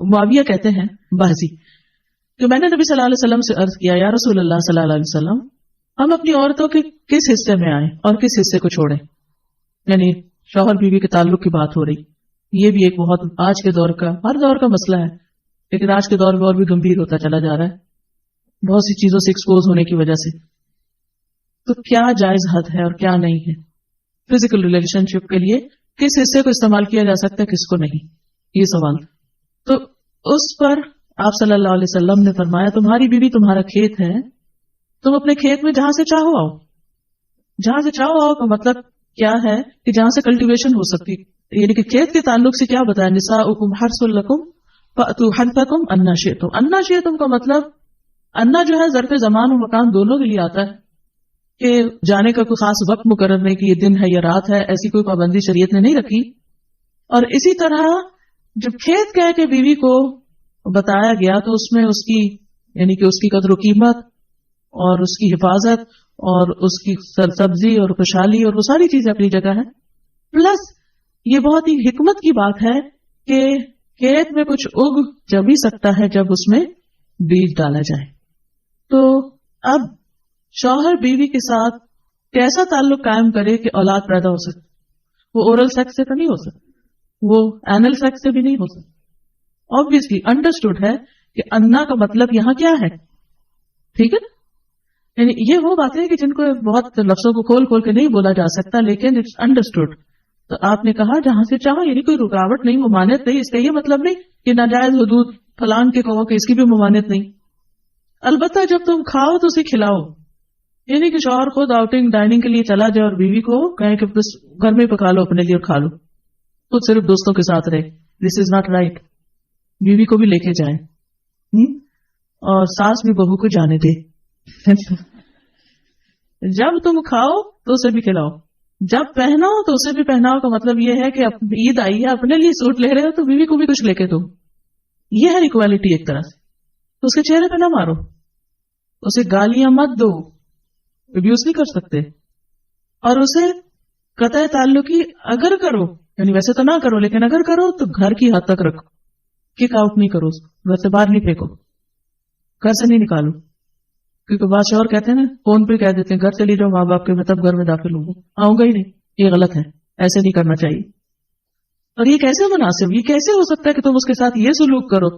معاویہ کہتے ہیں بازی کہ میں نے نبی صلی اللہ علیہ وسلم سے عرض کیا یا رسول اللہ صلی اللہ علیہ وسلم ہم اپنی عورتوں کے کس حصے میں آئیں اور کس حصے کو چھوڑیں. یعنی شوہر بیوی کے تعلق کی بات ہو رہی. یہ بھی ایک بہت آج کے دور کا ہر دور کا مسئلہ ہے, لیکن آج کے دور میں اور بھی گمبھیر ہوتا چلا جا رہا ہے بہت سی چیزوں سے ایکسپوز ہونے کی وجہ سے. تو کیا جائز حد ہے اور کیا نہیں ہے فزیکل ریلیشن شپ کے لیے, کس حصے کو استعمال کیا جا سکتا ہے کس کو نہیں, یہ سوال. تو اس پر آپ صلی اللہ علیہ وسلم نے فرمایا تمہاری بیوی تمہارا کھیت ہے, تم اپنے کھیت میں جہاں سے چاہو آؤ. جہاں سے چاہو آؤ کا مطلب کیا ہے کہ جہاں سے کلٹیویشن ہو سکتی, یعنی کہ کھیت کے تعلق سے کیا بتایا نساؤکم حرث لکم فأتوا حرثکم انا شئتم. انا شئتم کا مطلب انا جو ہے ظرف زمان و مکان دونوں کے لیے آتا ہے کہ جانے کا کوئی خاص وقت مقرر نہیں کہ یہ دن ہے یا رات ہے, ایسی کوئی پابندی شریعت نے نہیں رکھی. اور اسی طرح جب کھیت کہہ کے بیوی کو بتایا گیا تو اس میں اس کی یعنی کہ اس کی قدر و قیمت اور اس کی حفاظت اور اس کی سرسبزی اور خوشحالی اور وہ ساری چیزیں اپنی جگہ ہے. پلس یہ بہت ہی حکمت کی بات ہے کہ کھیت میں کچھ اگ جب ہی سکتا ہے جب اس میں بیج ڈالا جائے. تو اب شوہر بیوی کے ساتھ کیسا تعلق قائم کرے کہ اولاد پیدا ہو سکے. وہ اورل سیکس سے تو نہیں ہو سکتا, وہ اینل سیکس سے بھی نہیں ہو سکتا. obviously انڈرسٹوڈ ہے کہ انا کا مطلب یہاں کیا ہے, ٹھیک ہے. یعنی یہ وہ باتیں کہ جن کو بہت لفظوں کو کھول کھول کے نہیں بولا جا سکتا, لیکن اٹس انڈرسٹوڈ. تو آپ نے کہا جہاں سے چاہو, یعنی کوئی رکاوٹ نہیں, ممانعت نہیں. اس کا یہ مطلب نہیں کہ ناجائز حدود فلان کے کہو کہ اس کی بھی ممانعت نہیں. البتہ جب تم کھاؤ تو اسے کھلاؤ, یعنی کہ شوہر خود آؤٹنگ ڈائننگ کے لیے چلا جائے اور بیوی کو کہیں کہ بس گھر میں پکا لو اپنے لیے اور کھا لو, خود صرف دوستوں کے ساتھ رہے. دس از ناٹ رائٹ. بیوی کو بھی لے کے جائیں اور ساس بھی بہو کو جانے دے. جب تم کھاؤ تو اسے بھی کھلاؤ, جب پہناؤ تو اسے بھی پہناؤ. کا مطلب یہ ہے کہ عید آئی ہے اپنے لیے سوٹ لے رہے ہو تو بیوی کو بھی کچھ لے کے دو. یہ ہے اکوالٹی ایک طرح سے. تو اس کے چہرے پہ نہ مارو, اسے گالیاں مت دو, ابیوز نہیں کر سکتے. اور اسے قطع تعلقی اگر کرو, یعنی ویسے تو نہ کرو لیکن اگر کرو تو گھر کی حد تک رکھو, کک آؤٹ نہیں کرو, گھر سے باہر نہیں پھینکو, گھر سے نہیں نکالو. کیونکہ بادشاہ اور کہتے ہیں نا, فون پہ کہہ دیتے ہیں گھر چلی جاؤ ماں باپ کے, میں تب گھر میں داخل ہوں گا, آؤں گا ہی نہیں. یہ غلط ہے, ایسے نہیں کرنا چاہیے. اور یہ کیسے مناسب, یہ کیسے ہو سکتا ہے کہ تم اس کے ساتھ یہ سلوک کرو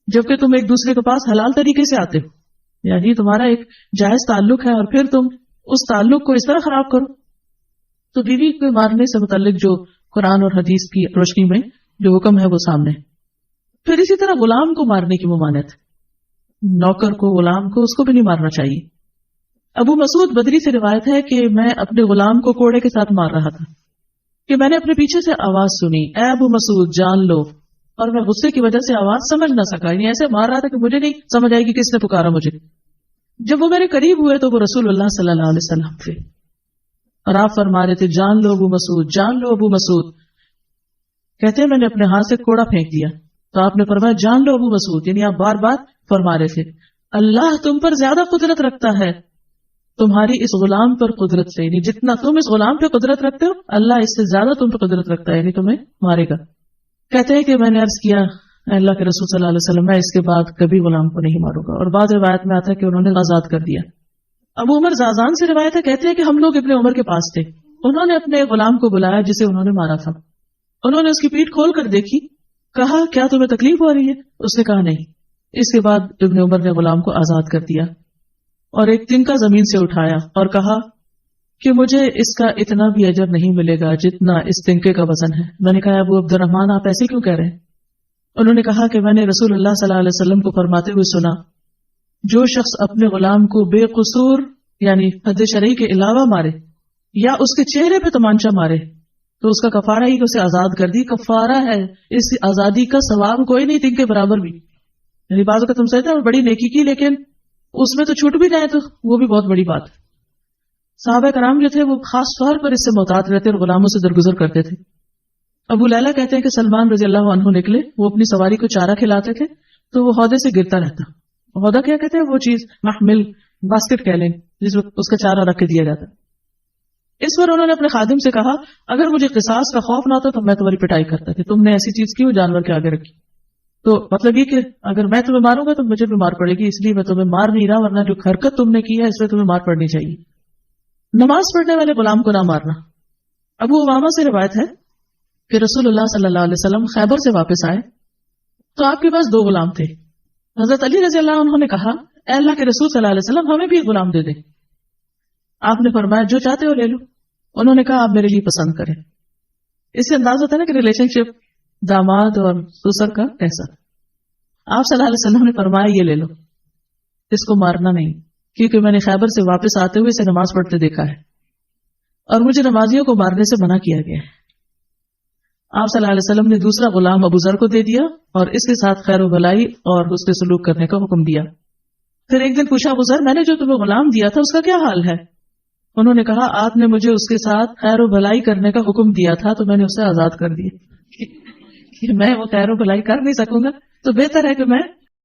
جبکہ تم ایک دوسرے کے پاس حلال طریقے سے آتے ہو. یعنی تمہارا ایک جائز تعلق ہے اور پھر تم اس تعلق کو اس طرح خراب کرو. تو بیوی کو مارنے سے متعلق جو قرآن اور حدیث کی روشنی میں جو حکم ہے وہ سامنے. پھر اسی طرح غلام کو مارنے کی ممانعت, نوکر کو, غلام کو, اس کو بھی نہیں مارنا چاہیے. ابو مسعود بدری سے روایت ہے کہ میں اپنے غلام کو کوڑے کے ساتھ مار رہا تھا کہ میں نے اپنے پیچھے سے آواز سنی, اے ابو مسعود جان لو, اور میں غصے کی وجہ سے آواز سمجھ نہ سکا. یعنی ایسے مار رہا تھا کہ مجھے نہیں سمجھ آئے گی کس نے پکارا مجھے. جب وہ میرے قریب ہوئے تو وہ رسول اللہ صلی اللہ علیہ وسلم تھے اور آپ فرما رہے تھے جان لو ابو مسعود, جان لو ابو مسعود. کہتے ہیں میں نے اپنے ہاتھ سے کوڑا پھینک دیا تو آپ نے فرمایا جان لو ابو مسعود. یعنی آپ بار بار فرما رہے تھے اللہ تم پر زیادہ قدرت رکھتا ہے تمہاری اس غلام پر قدرت سے, یعنی جتنا تم اس غلام پہ قدرت رکھتے ہو اللہ اس سے زیادہ تم پہ قدرت رکھتا ہے, یعنی تمہیں مارے گا. کہتے ہیں کہ میں نے عرض کیا اللہ کے رسول صلی اللہ علیہ وسلم میں اس کے بعد کبھی غلام کو نہیں ماروں گا. اور بعض روایت میں آتا ہے کہ انہوں نے آزاد کر دیا. ابو عمر زازان سے روایت ہے, کہتے ہیں کہ ہم لوگ ابن عمر کے پاس تھے, انہوں نے اپنے غلام کو بلایا جسے انہوں نے مارا تھا. انہوں نے اس کی پیٹھ کھول کر دیکھی, کہا کیا تمہیں تکلیف ہو رہی ہے؟ اس نے کہا نہیں. اس کے بعد ابن عمر نے غلام کو آزاد کر دیا اور ایک تنکا زمین سے اٹھایا اور کہا کہ مجھے اس کا اتنا بھی اجر نہیں ملے گا جتنا اس تنکے کا وزن ہے. میں نے کہا ابو عبد الرحمن آپ ایسے کیوں کہہ رہے ہیں؟ انہوں نے کہا کہ میں نے رسول اللہ صلی اللہ علیہ وسلم کو فرماتے ہوئے سنا جو شخص اپنے غلام کو بے قصور یعنی حد شرعی کے علاوہ مارے یا اس کے چہرے پہ تمانچہ مارے تو اس کا کفارہ ہی کہ اسے آزاد کر دی. کفارہ ہے, اس آزادی کا ثواب کوئی نہیں تنکے برابر بھی. یعنی بعض کا تم سمجھتے ہیں بڑی نیکی کی لیکن اس میں تو چھوٹ بھی جائے تو وہ بھی بہت بڑی بات ہے. صحابہ کرام جو تھے وہ خاص طور پر اس سے محتاط رہتے اور غلاموں سے درگزر کرتے تھے. ابو لیلہ کہتے ہیں کہ سلمان رضی اللہ عنہ نکلے, وہ اپنی سواری کو چارہ کھلاتے تھے تو وہ ہودے سے گرتا رہتا. ہودہ کیا کہتے ہیں؟ وہ چیز محمل باسکٹ کہہ لیں جس میں اس کا چارہ رکھ کے دیا جاتا. اس پر انہوں نے اپنے خادم سے کہا اگر مجھے قصاص کا خوف نہ ہوتا تو میں تمہاری پٹائی کرتا کہ تم نے ایسی چیز کی وہ جانور کے آگے رکھی. تو مطلب یہ کہ اگر میں تمہیں ماروں گا تو مجھے بھی مار پڑے گی، اس لیے میں تمہیں مار نہیں رہا، ورنہ جو حرکت تم نے کی ہے اس میں تمہیں مار پڑنی چاہیے. نماز پڑھنے والے غلام کو نہ مارنا. ابو امامہ سے روایت ہے کہ رسول اللہ صلی اللہ علیہ وسلم خیبر سے واپس آئے تو آپ کے پاس 2 غلام تھے. حضرت علی رضی اللہ عنہ نے کہا اے اللہ کے رسول صلی اللہ علیہ وسلم ہمیں بھی ایک غلام دے دیں. آپ نے فرمایا جو چاہتے ہو لے لو. انہوں نے کہا آپ میرے لیے پسند کریں. اس سے انداز ہوتا ہے نا کہ ریلیشن شپ داماد اور سسر کا کیسا. آپ صلی اللہ علیہ وسلم نے فرمایا یہ لے لو، اس کو مارنا نہیں، کیونکہ میں نے خیبر سے واپس آتے ہوئے اسے نماز پڑھتے دیکھا ہے اور مجھے نمازیوں کو مارنے سے منع کیا گیا ہے. آپ صلی اللہ علیہ وسلم نے دوسرا غلام ابو ذر کو دے دیا اور اس کے ساتھ خیر و بھلائی اور اس کے سلوک کرنے کا حکم دیا. پھر ایک دن پوچھا ابو ذر میں نے جو تمہیں غلام دیا تھا اس کا کیا حال ہے؟ انہوں نے کہا آپ نے مجھے اس کے ساتھ خیر و بھلائی کرنے کا حکم دیا تھا تو میں نے اسے آزاد کر دیا. کہ میں وہ خیر و بھلائی کر نہیں سکوں گا تو بہتر ہے کہ میں